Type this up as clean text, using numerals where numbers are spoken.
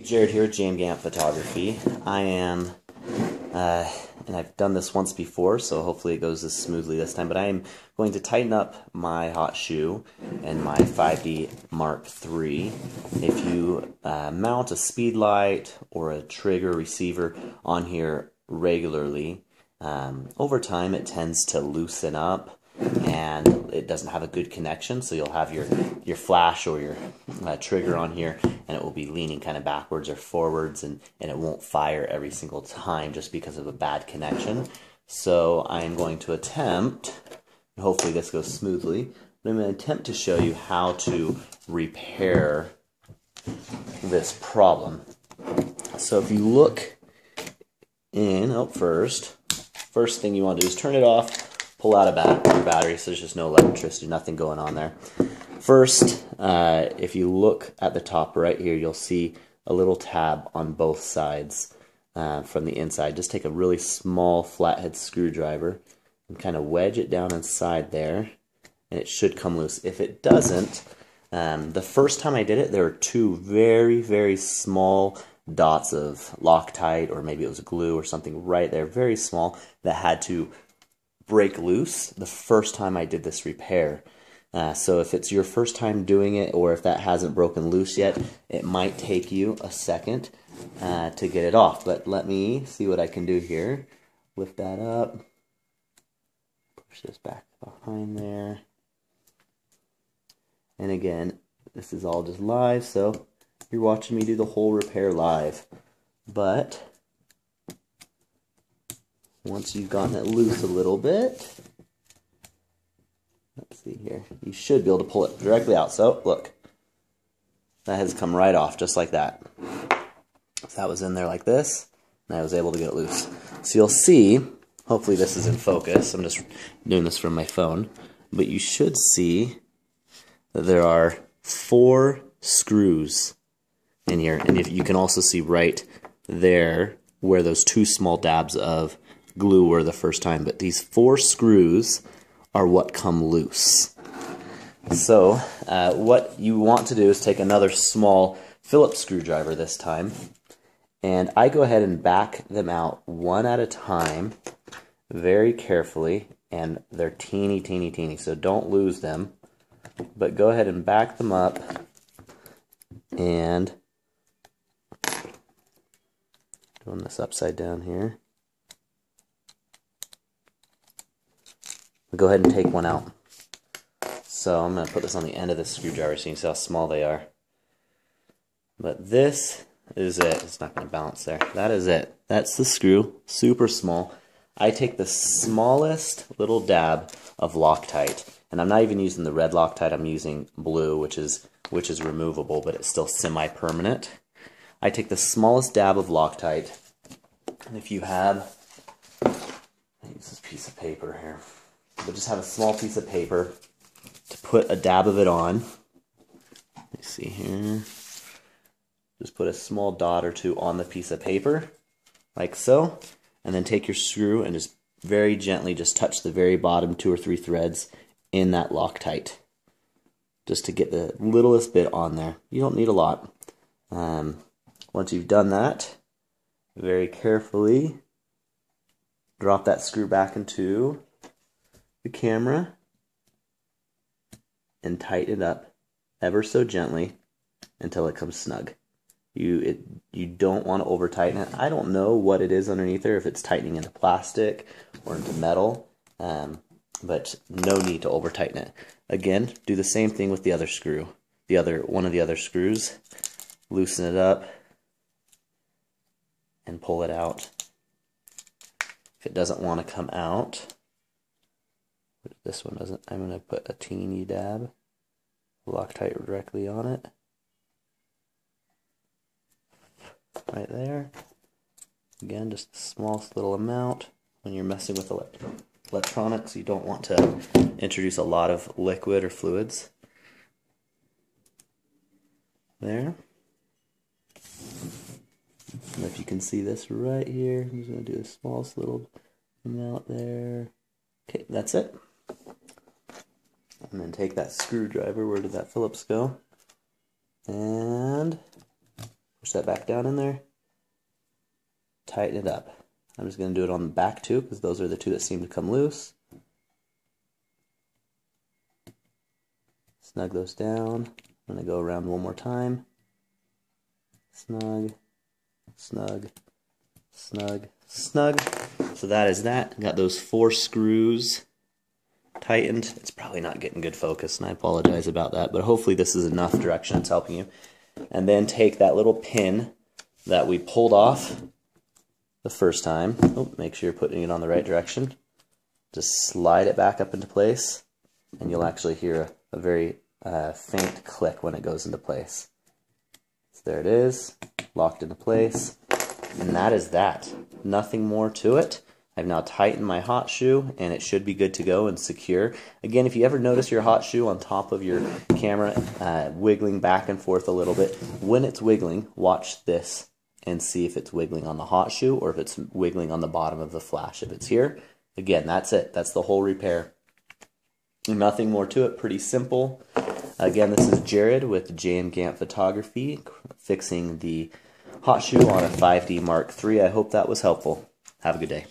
Jared here, Jam Gamp Photography. I am, and I've done this once before, so hopefully it goes as smoothly this time, but I am going to tighten up my hot shoe and my 5D Mark III. If you mount a speed light or a trigger receiver on here regularly, over time it tends to loosen up and it doesn't have a good connection, so you'll have your flash or your trigger on here and it will be leaning kind of backwards or forwards, and it won't fire every single time just because of a bad connection. So I'm going to attempt, and hopefully this goes smoothly, but I'm going to attempt to show you how to repair this problem. So if you look in, first thing you want to do is turn it off, pull out your battery so there's just no electricity, nothing going on there. First, if you look at the top right here, you'll see a little tab on both sides from the inside. Just take a really small flathead screwdriver and kind of wedge it down inside there, and it should come loose. If it doesn't, the first time I did it, there were two very, very small dots of Loctite, or maybe it was glue or something right there, very small, that had to break loose the first time I did this repair. So if it's your first time doing it, or if that hasn't broken loose yet, it might take you a second to get it off. But let me see what I can do here. Lift that up, push this back behind there. And again, this is all just live, so you're watching me do the whole repair live. But once you've gotten it loose a little bit, let's see here, you should be able to pull it directly out. So look, that has come right off just like that. So that was in there like this, and I was able to get it loose. So you'll see, hopefully this is in focus, I'm just doing this from my phone, but you should see that there are 4 screws in here, and if you can also see right there where those 2 small dabs of glue were the first time, but these 4 screws are what come loose. So what you want to do is take another small Phillips screwdriver this time, and I go ahead and back them out one at a time very carefully, and they're teeny, teeny, teeny, so don't lose them, but go ahead and back them up, and doing this upside down here. Go ahead and take one out. So I'm going to put this on the end of the screwdriver so you can see how small they are. But this is it. It's not going to bounce there. That is it. That's the screw. Super small. I take the smallest little dab of Loctite, and I'm not even using the red Loctite. I'm using blue, which is removable, but it's still semi-permanent. I take the smallest dab of Loctite, and if you have, I use this piece of paper here. But just have a small piece of paper to put a dab of it on. Let me see here. Just put a small dot or 2 on the piece of paper, like so. And then take your screw and just very gently just touch the very bottom 2 or 3 threads in that Loctite, just to get the littlest bit on there. You don't need a lot. Once you've done that, very carefully drop that screw back into the camera and tighten it up ever so gently until it comes snug. You don't want to over tighten it. I don't know what it is underneath there, if it's tightening into plastic or into metal, but no need to over tighten it. Again, do the same thing with the other screw, one of the other screws. Loosen it up and pull it out. If it doesn't want to come out, this one doesn't, I'm going to put a teeny dab Loctite directly on it. Right there. Again, just the smallest little amount. When you're messing with electronics, you don't want to introduce a lot of liquid or fluids. There. And if you can see this right here, I'm just going to do the smallest little amount there. Okay, that's it. And then take that screwdriver, where did that Phillips go? And push that back down in there. Tighten it up. I'm just going to do it on the back too, because those are the two that seem to come loose. Snug those down. I'm going to go around one more time. Snug, snug, snug, snug. So that is that. Got those 4 screws tightened. It's probably not getting good focus, and I apologize about that, but hopefully this is enough direction it's helping you. And then take that little pin that we pulled off the first time. Oh, make sure you're putting it on the right direction. Just slide it back up into place, and you'll actually hear a very faint click when it goes into place. So there it is, locked into place, and that is that. Nothing more to it. I've now tightened my hot shoe, and it should be good to go and secure. Again, if you ever notice your hot shoe on top of your camera wiggling back and forth a little bit, when it's wiggling, watch this and see if it's wiggling on the hot shoe or if it's wiggling on the bottom of the flash. If it's here, again, that's it. That's the whole repair. Nothing more to it. Pretty simple. Again, this is Jared with J&M Gant Photography, fixing the hot shoe on a 5D Mark III. I hope that was helpful. Have a good day.